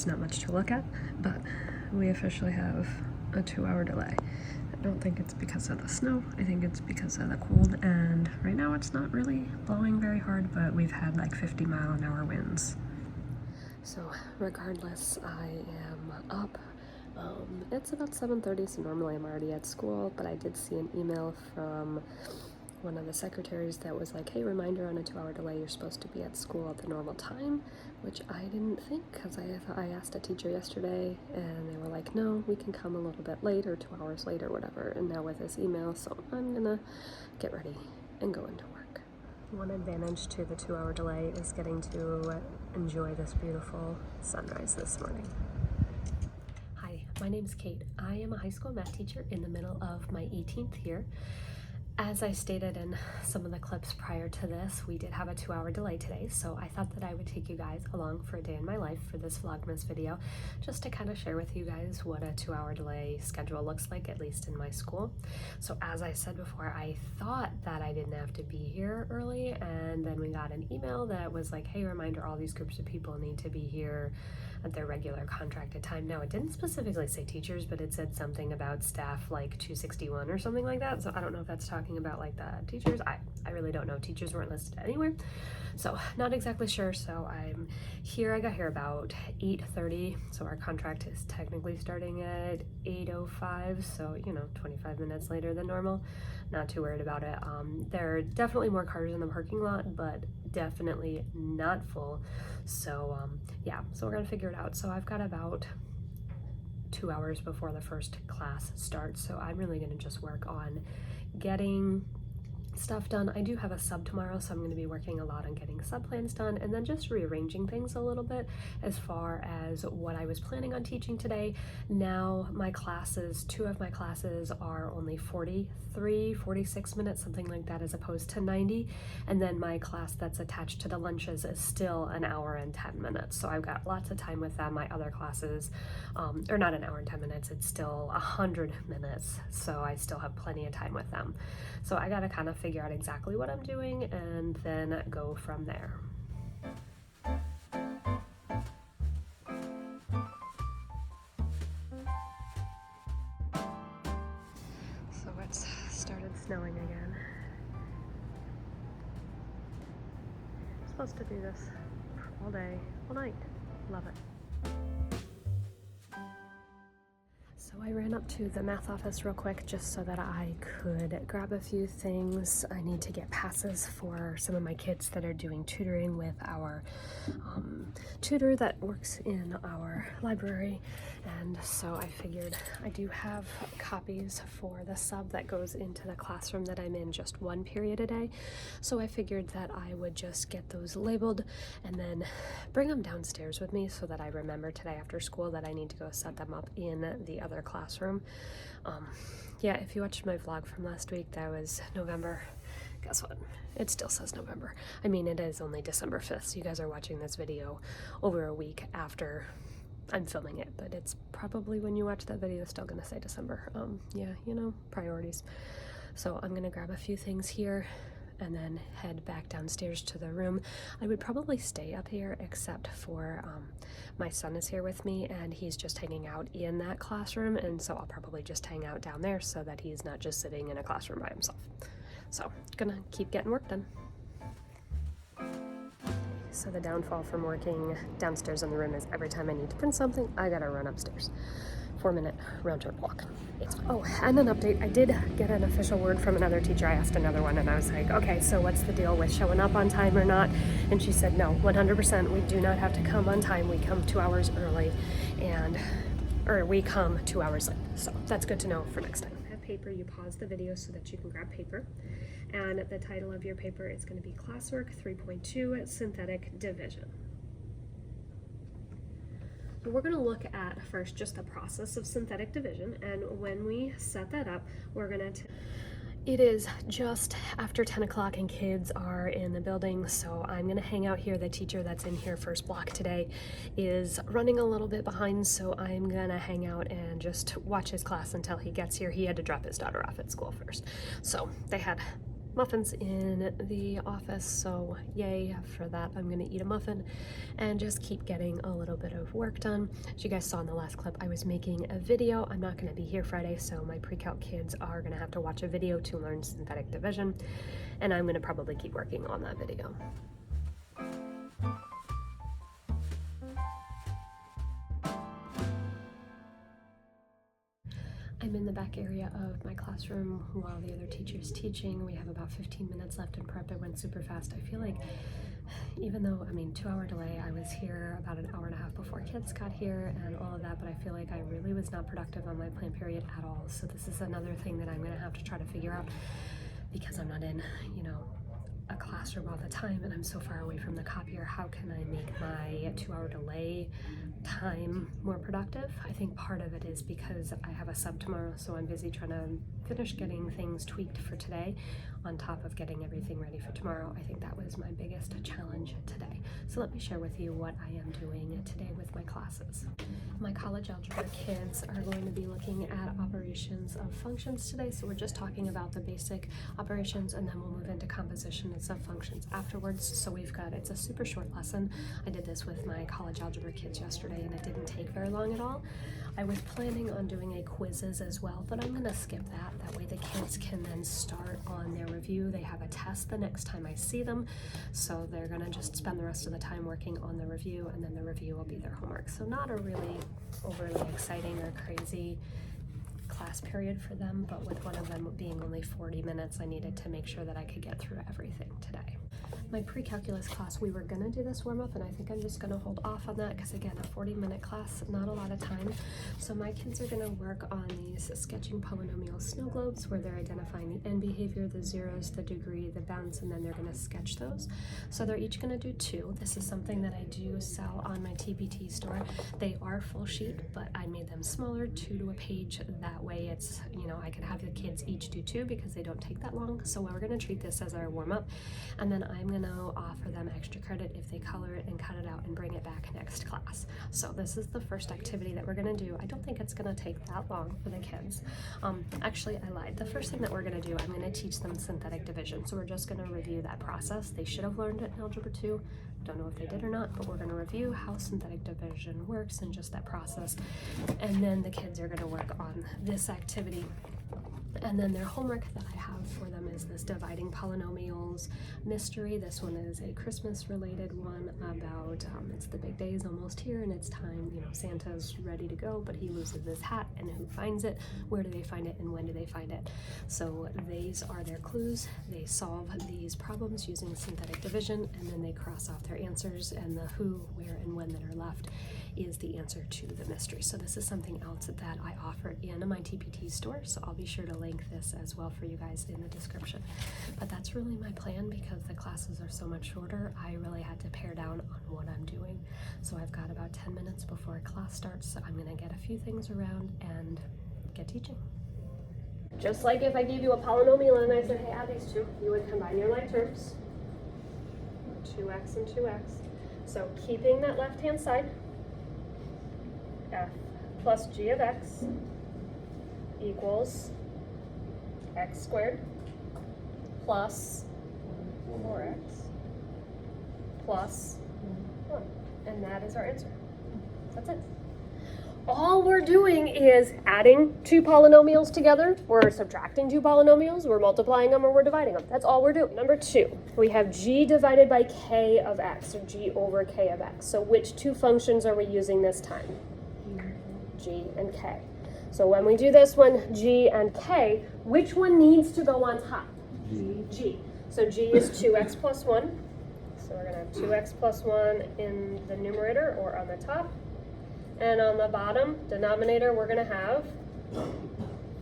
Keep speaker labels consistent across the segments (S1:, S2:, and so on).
S1: not much to look at, but we officially have a 2-hour delay. I don't think it's because of the snow, I think it's because of the cold, and right now it's not really blowing very hard, but we've had like 50-mile-an-hour winds. So regardless, I am up. It's about 7:30, so normally I'm already at school, but I did see an email from one of the secretaries that was like, hey, reminder, on a 2-hour delay, you're supposed to be at school at the normal time, which I didn't think, because I asked a teacher yesterday, and they were like, no, we can come a little bit late, or 2 hours late, or whatever, and now with this email, so I'm gonna get ready and go into work. One advantage to the 2-hour delay is getting to enjoy this beautiful sunrise this morning. Hi, my name's Kate. I am a high school math teacher in the middle of my 18th year. As I stated in some of the clips prior to this, we did have a 2-hour delay today, so I thought that I would take you guys along for a day in my life for this Vlogmas video, just to kind of share with you guys what a 2-hour delay schedule looks like, at least in my school. So as I said before, I thought that I didn't have to be here early, and then we got an email that was like, hey, reminder, all these groups of people need to be here at their regular contracted time. Now, it didn't specifically say teachers, but it said something about staff like 261 or something like that, so I don't know if that's talking about like the teachers. I really don't know. Teachers weren't listed anywhere, so not exactly sure. So I'm here. I got here about 8:30, so our contract is technically starting at 8:05, so 25 minutes later than normal. Not too worried about it. There are definitely more cars in the parking lot, but definitely not full. So yeah, so we're gonna figure it out. So I've got about 2 hours before the first class starts, so I'm really gonna just work on getting stuff done. I do have a sub tomorrow, so I'm going to be working a lot on getting sub plans done, and then just rearranging things a little bit as far as what I was planning on teaching today. Now my classes, 2 of my classes are only 46 minutes, something like that, as opposed to 90, and then my class that's attached to the lunches is still an hour and 10 minutes, so I've got lots of time with them. My other classes, or not an hour and 10 minutes, it's still 100 minutes, so I still have plenty of time with them. So I gotta kind of figure out exactly what I'm doing and then go from there. So it's started snowing again. I'm supposed to do this all day, all night. Love it. So I ran up to the math office real quick just so that I could grab a few things. I need to get passes for some of my kids that are doing tutoring with our tutor that works in our library, and so I figured I do have copies for the sub that goes into the classroom that I'm in just 1 period a day, so I figured that I would just get those labeled and then bring them downstairs with me so that I remember today after school that I need to go set them up in the other classroom. Yeah, if you watched my vlog from last week, that was November. Guess what? It still says November. I mean, it is only December 5th, so you guys are watching this video over a week after I'm filming it, but it's probably, when you watch that video, still gonna say December. Yeah, priorities. So I'm gonna grab a few things here and then head back downstairs to the room. I would probably stay up here, except for my son is here with me and he's just hanging out in that classroom, and so I'll probably just hang out down there so that he's not just sitting in a classroom by himself. So gonna keep getting work done. So the downfall from working downstairs in the room is every time I need to print something, I gotta run upstairs. 4-minute round trip walk. Oh, and an update. I did get an official word from another teacher. I asked another one and I was like, okay, so what's the deal with showing up on time or not? And she said, no, 100%, we do not have to come on time. We come 2 hours early, or we come 2 hours late. So that's good to know for next time. Have paper, you pause the video so that you can grab paper. And the title of your paper is going to be Classwork 3.2 Synthetic Division. We're going to look at first just the process of synthetic division, and when we set that up, we're going to it is just after 10 o'clock and kids are in the building, so I'm going to hang out here. The teacher that's in here first block today is running a little bit behind, so I'm going to hang out and just watch his class until he gets here. He had to drop his daughter off at school first, so they had muffins in the office, so yay for that. I'm gonna eat a muffin and just keep getting a little bit of work done. As you guys saw in the last clip, I was making a video. I'm not gonna be here Friday, so my pre-calc kids are gonna have to watch a video to learn synthetic division, and I'm gonna probably keep working on that video. I'm in the back area of my classroom while the other teacher's teaching. We have about 15 minutes left in prep. It went super fast. I feel like even though, 2-hour delay, I was here about an hour and a half before kids got here and all of that, but I feel like I really was not productive on my planned period at all. So this is another thing that I'm gonna have to try to figure out, because I'm not in, a classroom all the time and I'm so far away from the copier. How can I make my 2-hour delay time more productive? I think part of it is because I have a sub tomorrow, so I'm busy trying to finish getting things tweaked for today on top of getting everything ready for tomorrow. I think that was my biggest challenge today. So let me share with you what I am doing today with my classes. My college algebra kids are going to be looking at operations of functions today, so we're just talking about the basic operations, and then we'll move into composition and subfunctions afterwards. So it's a super short lesson. I did this with my college algebra kids yesterday and it didn't take very long at all. I was planning on doing a quizzes as well, but I'm gonna skip that. That way the kids can then start on their review. They have a test the next time I see them, so they're gonna just spend the rest of the time working on the review, and then the review will be their homework. So not a really overly exciting or crazy class period for them, but with one of them being only 40 minutes, I needed to make sure that I could get through everything today. My pre-calculus class, we were gonna do this warm-up, and I think I'm just gonna hold off on that because, again, a 40-minute class, not a lot of time. So my kids are gonna work on these sketching polynomial snow globes where they're identifying the end behavior, the zeros, the degree, the bounds, and then they're gonna sketch those. So they're each gonna do 2. This is something that I do sell on my TPT store. They are full sheet, but I made them smaller, 2 to a page. That way it's, I can have the kids each do 2 because they don't take that long. So we're gonna treat this as our warm-up, and then I'm gonna offer them extra credit if they color it and cut it out and bring it back next class. So this is the first activity that we're gonna do. I don't think it's gonna take that long for the kids. Actually, I lied. The first thing that we're gonna do, I'm gonna teach them synthetic division. So we're just gonna review that process. They should have learned it in Algebra 2. Don't know if they did or not, but we're gonna review how synthetic division works and just that process. And then the kids are gonna work on this activity. And then their homework that I have for them is this dividing polynomials mystery. This one is a Christmas related one about it's the big day is almost here and it's time, Santa's ready to go, but he loses his hat, and who finds it, where do they find it, and when do they find it? So these are their clues. They solve these problems using synthetic division, and then they cross off their answers, and the who, where, and when that are left is the answer to the mystery. So this is something else that I offer in my TPT store, so I'll be sure to link this as well for you guys in the description. But that's really my plan, because the classes are so much shorter. I really had to pare down on what I'm doing. So I've got about 10 minutes before class starts, so I'm gonna get a few things around and get teaching. Just like if I gave you a polynomial and I said, hey, add these two, you would combine your like terms, 2x and 2x. So keeping that left-hand side, f plus g of x equals x squared plus 4x plus 1. And that is our answer. That's it. All we're doing is adding 2 polynomials together. We're subtracting 2 polynomials, we're multiplying them, or we're dividing them. That's all we're doing. Number 2, we have g divided by k of x, or g over k of x. So which 2 functions are we using this time? G and k. So when we do this one, g and k, which one needs to go on top? G. So g is 2x plus 1. So we're going to have 2x plus 1 in the numerator or on the top. And on the bottom denominator, we're going to have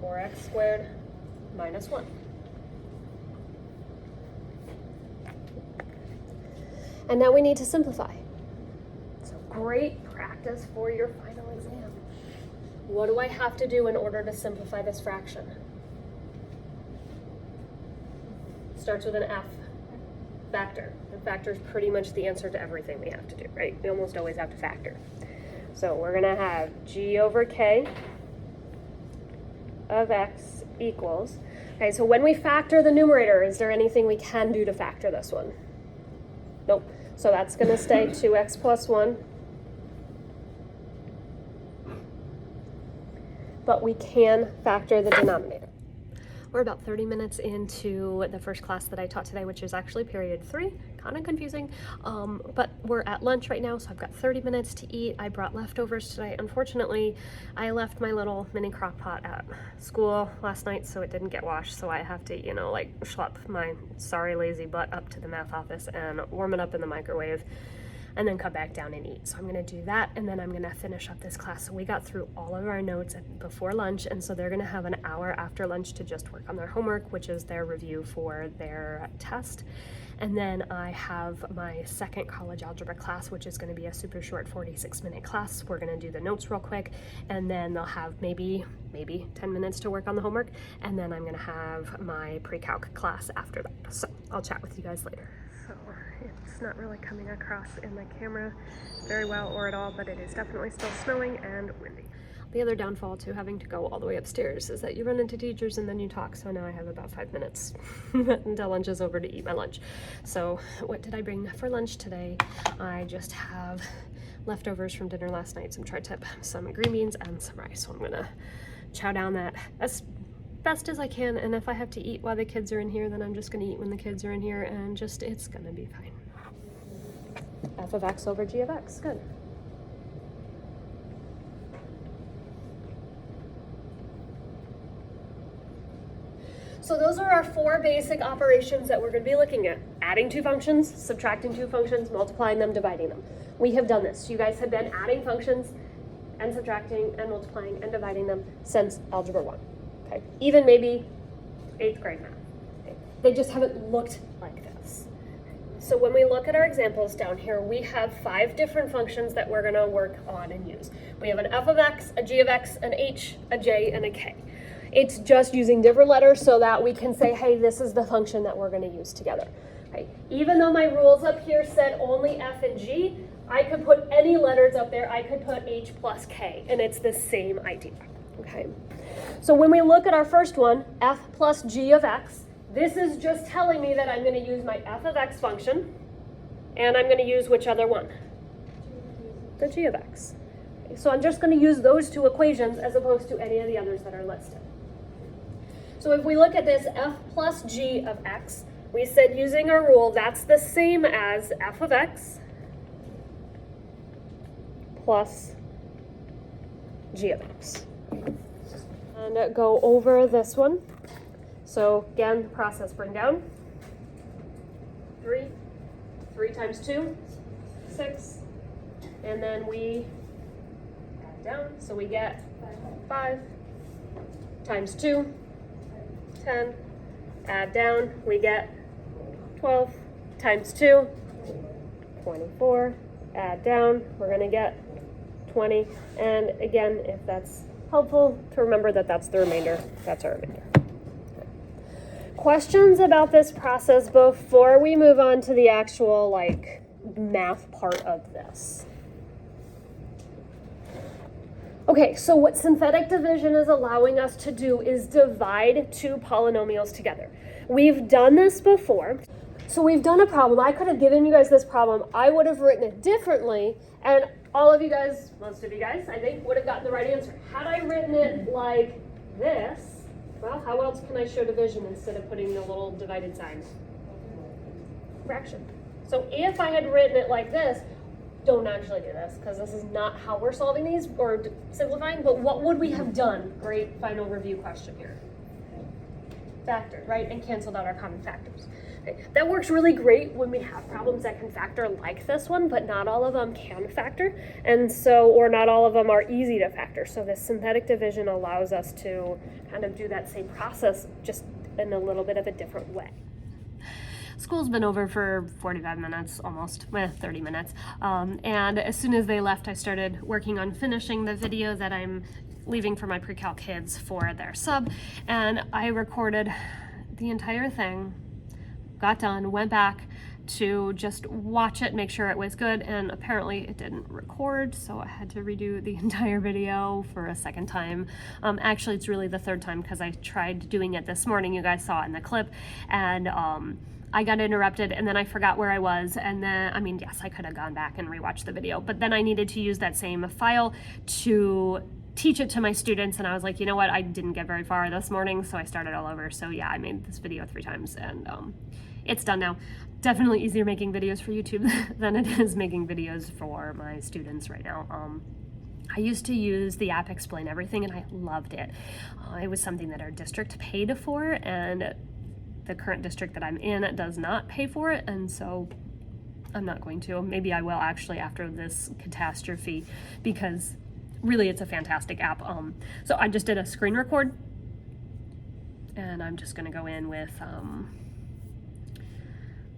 S1: 4x squared minus 1. And now we need to simplify. So great practice for your final exam. What do I have to do in order to simplify this fraction? Starts with an F. Factor. And factor is pretty much the answer to everything we have to do, right? We almost always have to factor. So we're going to have g over k of x equals, Okay, so when we factor the numerator, is there anything we can do to factor this one? Nope. So that's going to stay 2x plus 1. But we can factor the denominator. We're about 30 minutes into the first class that I taught today, which is actually period 3. Kind of confusing, but we're at lunch right now, so I've got 30 minutes to eat. I brought leftovers today. Unfortunately, I left my little mini crock pot at school last night, so it didn't get washed, so I have to, you know, like schlep my sorry lazy butt up to the math office and warm it up in the microwave and then come back down and eat. So I'm gonna do that, and then I'm gonna finish up this class. So we got through all of our notes before lunch, and so they're gonna have an hour after lunch to just work on their homework, which is their review for their test. And then I have my second college algebra class, which is gonna be a super short 46-minute class. We're gonna do the notes real quick, and then they'll have maybe 10 minutes to work on the homework, and then I'm gonna have my pre-calc class after that. So I'll chat with you guys later. So it's not really coming across in the camera very well or at all, but it is definitely still snowing and windy. The other downfall to having to go all the way upstairs is that you run into teachers and then you talk, so now I have about 5 minutes until lunch is over to eat my lunch. So what did I bring for lunch today? I just have leftovers from dinner last night, some tri-tip, some green beans, and some rice. So I'm gonna chow down that as best as I can, and if I have to eat while the kids are in here, then I'm just gonna eat when the kids are in here, and just, it's gonna be fine. F of x over g of x, good. So those are our 4 basic operations that we're gonna be looking at. Adding 2 functions, subtracting 2 functions, multiplying them, dividing them. We have done this. You guys have been adding functions and subtracting and multiplying and dividing them since Algebra 1. Okay. Even maybe 8th grade math. Okay. They just haven't looked like this. So when we look at our examples down here, we have 5 different functions that we're gonna work on and use. We have an f of x, a g of x, an h, a j, and a k. It's just using different letters so that we can say, hey, this is the function that we're gonna use together. Okay. Even though my rules up here said only f and g, I could put any letters up there. I could put h plus k, and it's the same idea. Okay. So when we look at our first one, f plus g of x, this is just telling me that I'm going to use my f of x function, and I'm going to use which other one? The g of x. Okay, so I'm just going to use those 2 equations as opposed to any of the others that are listed. So if we look at this f plus g of x, we said using our rule, that's the same as f of x plus g of x. And go over this one. So again, process bring down. 3 times 2, 6. And then we add down. So we get 5 times 2, 10. Add down, we get 12 times 2, 24. Add down, we're going to get 20. And again, if that's helpful to remember that that's the remainder, that's our remainder. Okay. Questions about this process before we move on to the actual like math part of this? Okay, so what synthetic division is allowing us to do is divide 2 polynomials together. We've done this before. So we've done a problem. I could have given you guys this problem. I would have written it differently, and all of you guys, most of you guys, I think, would have gotten the right answer. Had I written it like this, well, how else can I show division instead of putting the little divided sign? Fraction. So if I had written it like this, don't actually do this, because this is not how we're solving these or simplifying, but what would we have done? Great final review question here. Factored, right? And canceled out our common factors. Okay. That works really great when we have problems that can factor like this one, but not all of them can factor, and so, or not all of them are easy to factor. So this synthetic division allows us to kind of do that same process just in a little bit of a different way. School's been over for 45 minutes, almost, 30 minutes. And as soon as they left, I started working on finishing the video that I'm leaving for my pre-calc kids for their sub. And I recorded the entire thing, got done, went back, to just watch it, make sure it was good, and apparently it didn't record, so I had to redo the entire video for a second time. Actually, it's really the third time because I tried doing it this morning. You guys saw it in the clip, and I got interrupted, and then I forgot where I was, and then, I mean, yes, I could have gone back and rewatched the video, but then I needed to use that same file to teach it to my students, and I was like, you know what, I didn't get very far this morning, so I started all over. So yeah, I made this video 3 times, and it's done now. Definitely easier making videos for YouTube than it is making videos for my students right now. I used to use the app Explain Everything, and I loved it. It was something that our district paid for, and the current district that I'm in does not pay for it, and so I'm not going to. Maybe I will actually after this catastrophe, because really it's a fantastic app. So I just did a screen record, and I'm just gonna go in with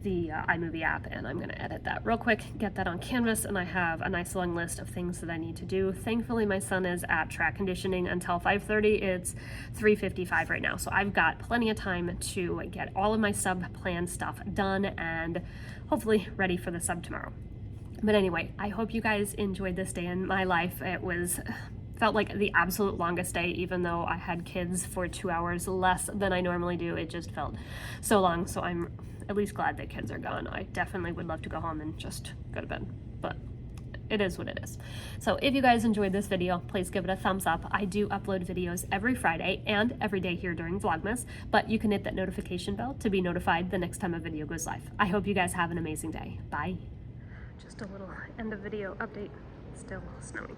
S1: the iMovie app, and I'm gonna edit that real quick, get that on Canvas, and I have a nice long list of things that I need to do. Thankfully, my son is at track conditioning until 5:30. It's 3:55 right now, so I've got plenty of time to get all of my sub plan stuff done and hopefully ready for the sub tomorrow. But anyway, I hope you guys enjoyed this day in my life. It felt like the absolute longest day, even though I had kids for 2 hours less than I normally do. It just felt so long, so I'm at least glad that kids are gone. I definitely would love to go home and just go to bed, but it is what it is. So if you guys enjoyed this video, please give it a thumbs up. I do upload videos every Friday and every day here during Vlogmas, but you can hit that notification bell to be notified the next time a video goes live. I hope you guys have an amazing day. Bye. Just a little end of video update. Still snowing.